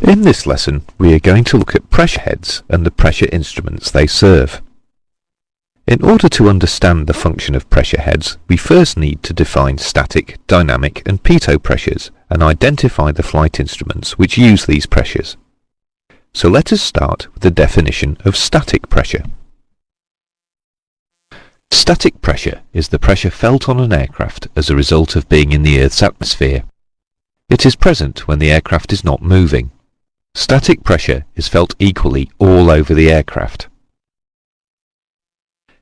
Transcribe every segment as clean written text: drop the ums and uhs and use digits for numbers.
In this lesson, we are going to look at pressure heads and the pressure instruments they serve. In order to understand the function of pressure heads, we first need to define static, dynamic and pitot pressures and identify the flight instruments which use these pressures. So let us start with the definition of static pressure. Static pressure is the pressure felt on an aircraft as a result of being in the Earth's atmosphere. It is present when the aircraft is not moving. Static pressure is felt equally all over the aircraft.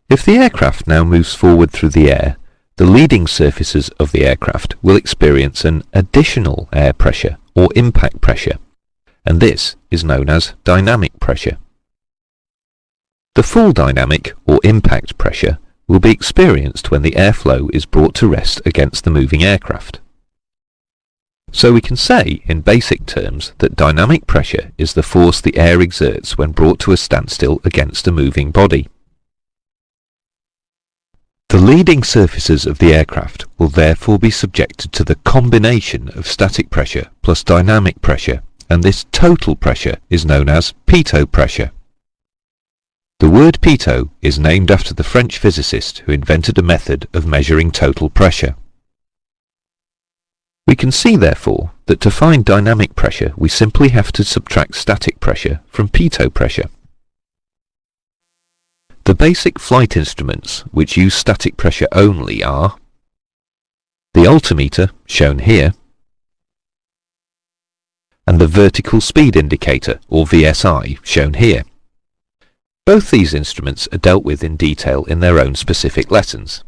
If the aircraft now moves forward through the air, the leading surfaces of the aircraft will experience an additional air pressure or impact pressure, and this is known as dynamic pressure. The full dynamic or impact pressure will be experienced when the airflow is brought to rest against the moving aircraft. So we can say, in basic terms, that dynamic pressure is the force the air exerts when brought to a standstill against a moving body. The leading surfaces of the aircraft will therefore be subjected to the combination of static pressure plus dynamic pressure, and this total pressure is known as Pitot pressure. The word Pitot is named after the French physicist who invented a method of measuring total pressure. We can see, therefore, that to find dynamic pressure we simply have to subtract static pressure from Pitot pressure. The basic flight instruments which use static pressure only are the altimeter, shown here, and the vertical speed indicator, or VSI, shown here. Both these instruments are dealt with in detail in their own specific lessons.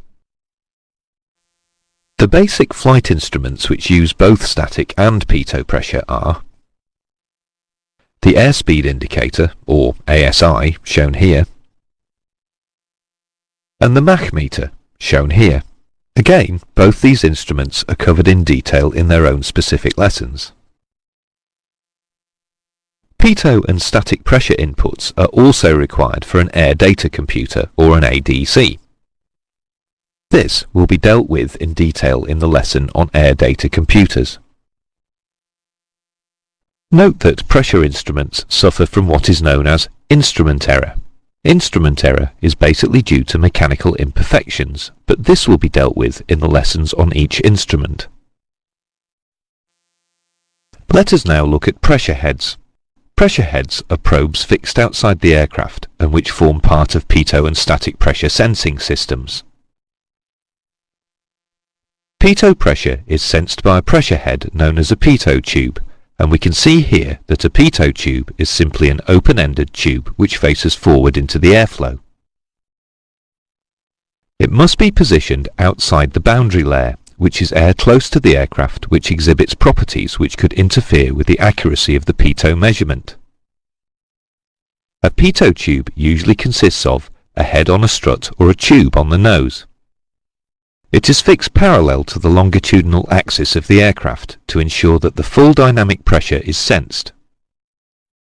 The basic flight instruments which use both static and pitot pressure are the airspeed indicator, or ASI, shown here, and the Mach meter, shown here. Again, both these instruments are covered in detail in their own specific lessons. Pitot and static pressure inputs are also required for an air data computer, or an ADC. This will be dealt with in detail in the lesson on air data computers. Note that pressure instruments suffer from what is known as instrument error. Instrument error is basically due to mechanical imperfections, but this will be dealt with in the lessons on each instrument. Let us now look at pressure heads. Pressure heads are probes fixed outside the aircraft and which form part of pitot and static pressure sensing systems. Pitot pressure is sensed by a pressure head known as a pitot tube, and we can see here that a pitot tube is simply an open-ended tube which faces forward into the airflow. It must be positioned outside the boundary layer, which is air close to the aircraft, which exhibits properties which could interfere with the accuracy of the pitot measurement. A pitot tube usually consists of a head on a strut or a tube on the nose. It is fixed parallel to the longitudinal axis of the aircraft to ensure that the full dynamic pressure is sensed.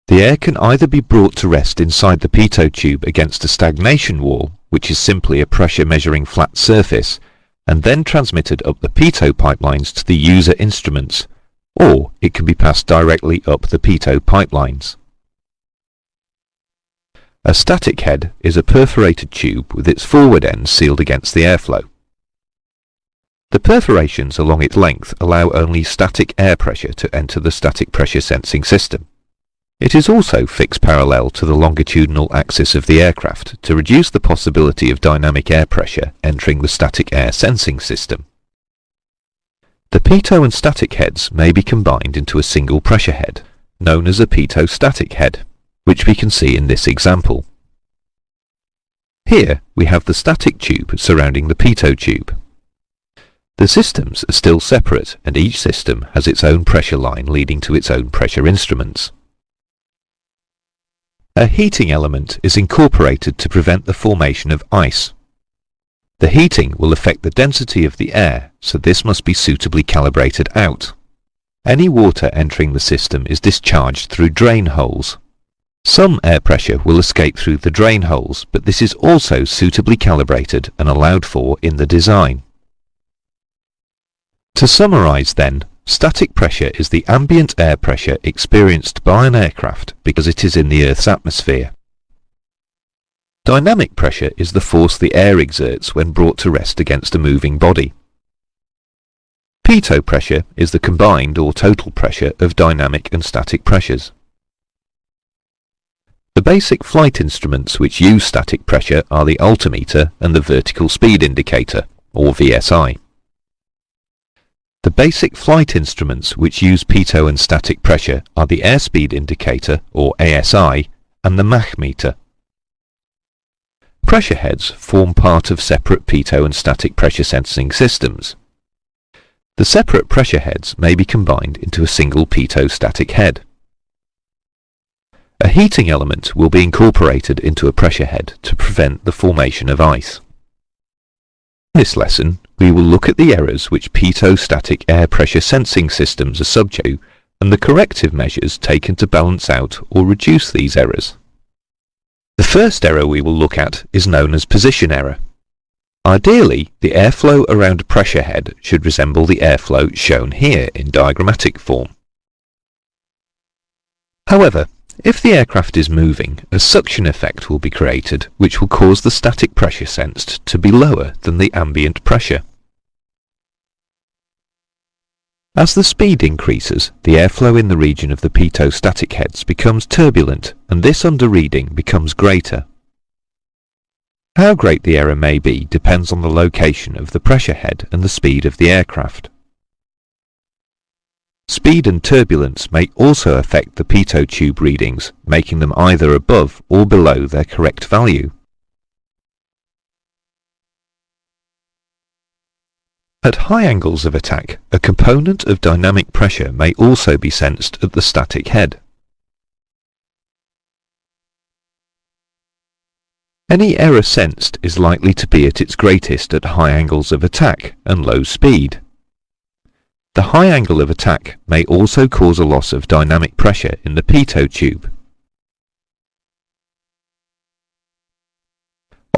The air can either be brought to rest inside the pitot tube against a stagnation wall, which is simply a pressure measuring flat surface, and then transmitted up the pitot pipelines to the user instruments, or it can be passed directly up the pitot pipelines. A static head is a perforated tube with its forward end sealed against the airflow. The perforations along its length allow only static air pressure to enter the static pressure sensing system. It is also fixed parallel to the longitudinal axis of the aircraft to reduce the possibility of dynamic air pressure entering the static air sensing system. The pitot and static heads may be combined into a single pressure head, known as a pitot static head, which we can see in this example. Here we have the static tube surrounding the pitot tube. The systems are still separate, and each system has its own pressure line leading to its own pressure instruments. A heating element is incorporated to prevent the formation of ice. The heating will affect the density of the air, so this must be suitably calibrated out. Any water entering the system is discharged through drain holes. Some air pressure will escape through the drain holes, but this is also suitably calibrated and allowed for in the design. To summarize then, static pressure is the ambient air pressure experienced by an aircraft because it is in the Earth's atmosphere. Dynamic pressure is the force the air exerts when brought to rest against a moving body. Pitot pressure is the combined or total pressure of dynamic and static pressures. The basic flight instruments which use static pressure are the altimeter and the vertical speed indicator, or VSI. The basic flight instruments which use pitot and static pressure are the airspeed indicator, or ASI, and the Mach meter. Pressure heads form part of separate pitot and static pressure sensing systems. The separate pressure heads may be combined into a single pitot static head. A heating element will be incorporated into a pressure head to prevent the formation of ice. In this lesson, we will look at the errors which pitot static air pressure sensing systems are subject to and the corrective measures taken to balance out or reduce these errors. The first error we will look at is known as position error. Ideally, the airflow around a pressure head should resemble the airflow shown here in diagrammatic form. However, if the aircraft is moving, a suction effect will be created which will cause the static pressure sensed to be lower than the ambient pressure. As the speed increases, the airflow in the region of the pitot static heads becomes turbulent and this underreading becomes greater. How great the error may be depends on the location of the pressure head and the speed of the aircraft. Speed and turbulence may also affect the pitot tube readings, making them either above or below their correct value. At high angles of attack, a component of dynamic pressure may also be sensed at the static head. Any error sensed is likely to be at its greatest at high angles of attack and low speed. The high angle of attack may also cause a loss of dynamic pressure in the pitot tube.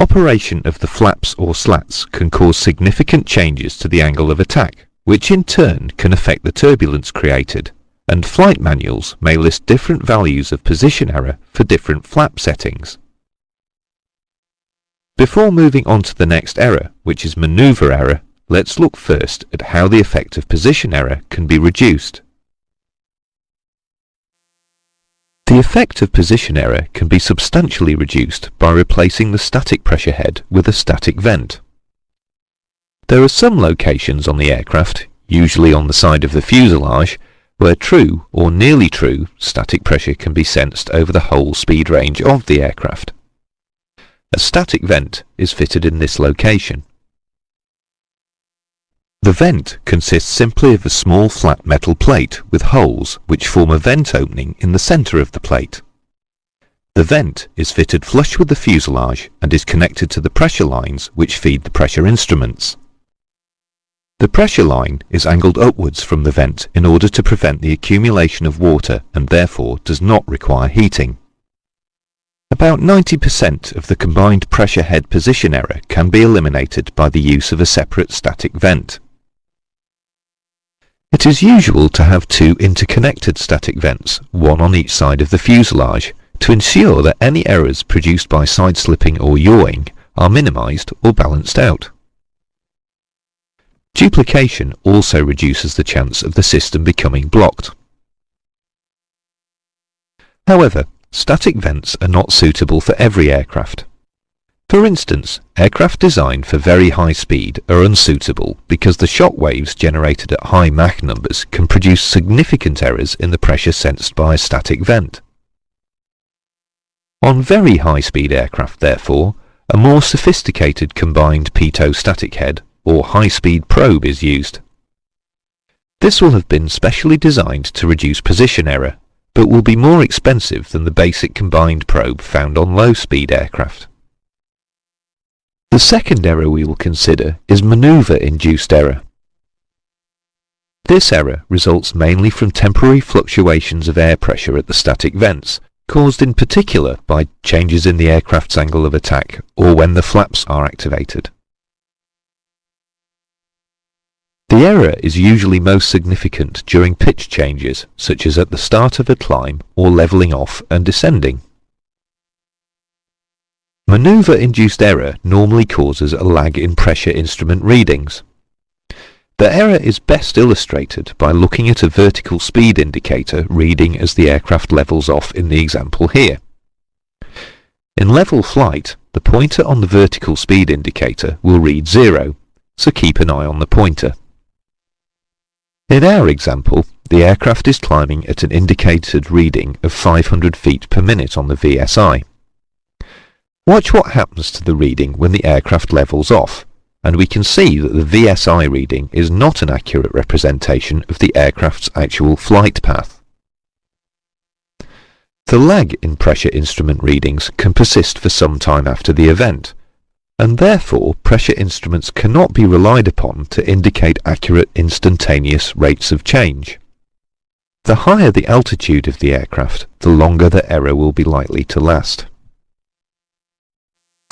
Operation of the flaps or slats can cause significant changes to the angle of attack, which in turn can affect the turbulence created, and flight manuals may list different values of position error for different flap settings. Before moving on to the next error, which is maneuver error, let's look first at how the effect of position error can be reduced. The effect of position error can be substantially reduced by replacing the static pressure head with a static vent. There are some locations on the aircraft, usually on the side of the fuselage, where true or nearly true static pressure can be sensed over the whole speed range of the aircraft. A static vent is fitted in this location. The vent consists simply of a small flat metal plate with holes which form a vent opening in the centre of the plate. The vent is fitted flush with the fuselage and is connected to the pressure lines which feed the pressure instruments. The pressure line is angled upwards from the vent in order to prevent the accumulation of water and therefore does not require heating. About 90% of the combined pressure head position error can be eliminated by the use of a separate static vent. It is usual to have two interconnected static vents, one on each side of the fuselage, to ensure that any errors produced by side-slipping or yawing are minimized or balanced out. Duplication also reduces the chance of the system becoming blocked. However, static vents are not suitable for every aircraft. For instance, aircraft designed for very high speed are unsuitable because the shock waves generated at high Mach numbers can produce significant errors in the pressure sensed by a static vent. On very high speed aircraft, therefore, a more sophisticated combined pitot static head or high speed probe is used. This will have been specially designed to reduce position error, but will be more expensive than the basic combined probe found on low speed aircraft. The second error we will consider is maneuver-induced error. This error results mainly from temporary fluctuations of air pressure at the static vents, caused in particular by changes in the aircraft's angle of attack or when the flaps are activated. The error is usually most significant during pitch changes, such as at the start of a climb or levelling off and descending. Manoeuvre-induced error normally causes a lag in pressure instrument readings. The error is best illustrated by looking at a vertical speed indicator reading as the aircraft levels off in the example here. In level flight, the pointer on the vertical speed indicator will read 0, so keep an eye on the pointer. In our example, the aircraft is climbing at an indicated reading of 500 feet per minute on the VSI. Watch what happens to the reading when the aircraft levels off, and we can see that the VSI reading is not an accurate representation of the aircraft's actual flight path. The lag in pressure instrument readings can persist for some time after the event, and therefore pressure instruments cannot be relied upon to indicate accurate instantaneous rates of change. The higher the altitude of the aircraft, the longer the error will be likely to last.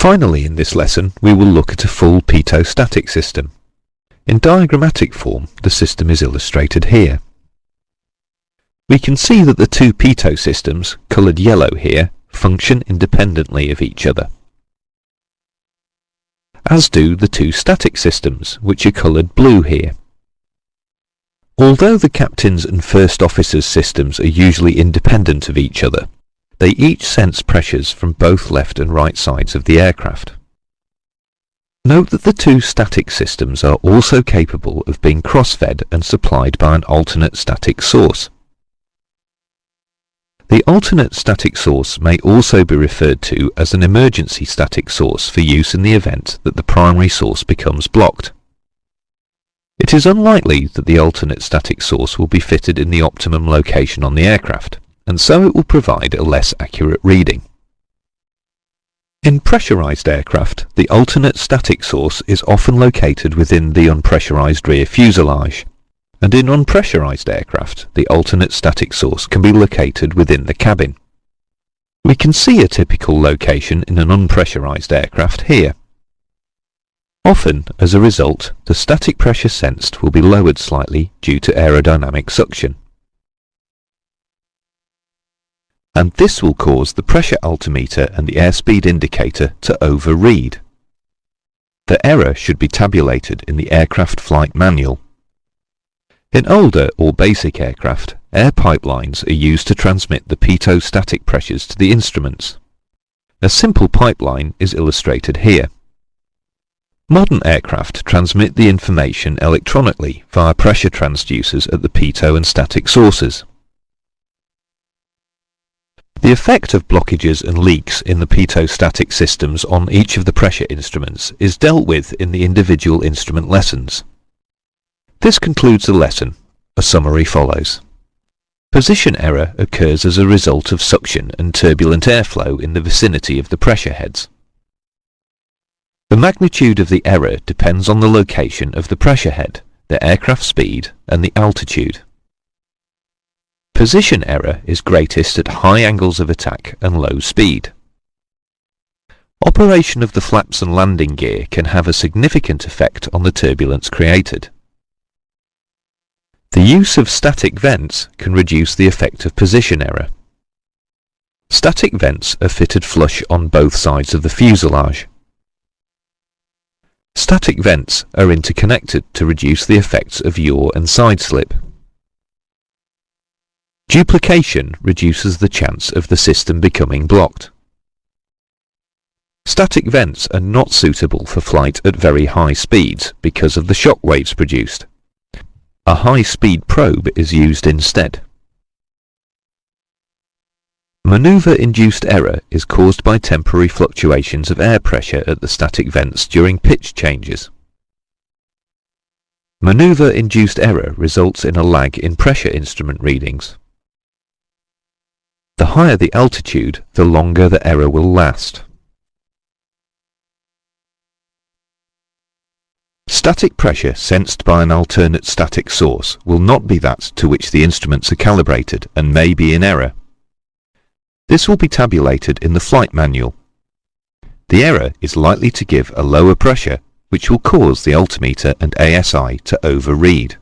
Finally, in this lesson, we will look at a full pitot static system. In diagrammatic form, the system is illustrated here. We can see that the two pitot systems, coloured yellow here, function independently of each other, as do the two static systems, which are coloured blue here. Although the captain's and first officer's systems are usually independent of each other, they each sense pressures from both left and right sides of the aircraft. Note that the two static systems are also capable of being cross-fed and supplied by an alternate static source. The alternate static source may also be referred to as an emergency static source for use in the event that the primary source becomes blocked. It is unlikely that the alternate static source will be fitted in the optimum location on the aircraft, and so it will provide a less accurate reading. In pressurized aircraft, the alternate static source is often located within the unpressurized rear fuselage, and in unpressurized aircraft, the alternate static source can be located within the cabin. We can see a typical location in an unpressurized aircraft here. Often, as a result, the static pressure sensed will be lowered slightly due to aerodynamic suction, and this will cause the pressure altimeter and the airspeed indicator to overread. The error should be tabulated in the aircraft flight manual. In older or basic aircraft, air pipelines are used to transmit the pitot static pressures to the instruments. A simple pipeline is illustrated here. Modern aircraft transmit the information electronically via pressure transducers at the pitot and static sources. The effect of blockages and leaks in the pitot static systems on each of the pressure instruments is dealt with in the individual instrument lessons. This concludes the lesson. A summary follows. Position error occurs as a result of suction and turbulent airflow in the vicinity of the pressure heads. The magnitude of the error depends on the location of the pressure head, the aircraft speed, and the altitude. Position error is greatest at high angles of attack and low speed. Operation of the flaps and landing gear can have a significant effect on the turbulence created. The use of static vents can reduce the effect of position error. Static vents are fitted flush on both sides of the fuselage. Static vents are interconnected to reduce the effects of yaw and side slip. Duplication reduces the chance of the system becoming blocked. Static vents are not suitable for flight at very high speeds because of the shock waves produced. A high-speed probe is used instead. Manoeuvre-induced error is caused by temporary fluctuations of air pressure at the static vents during pitch changes. Manoeuvre-induced error results in a lag in pressure instrument readings. The higher the altitude, the longer the error will last. Static pressure sensed by an alternate static source will not be that to which the instruments are calibrated and may be in error. This will be tabulated in the flight manual. The error is likely to give a lower pressure which will cause the altimeter and ASI to overread.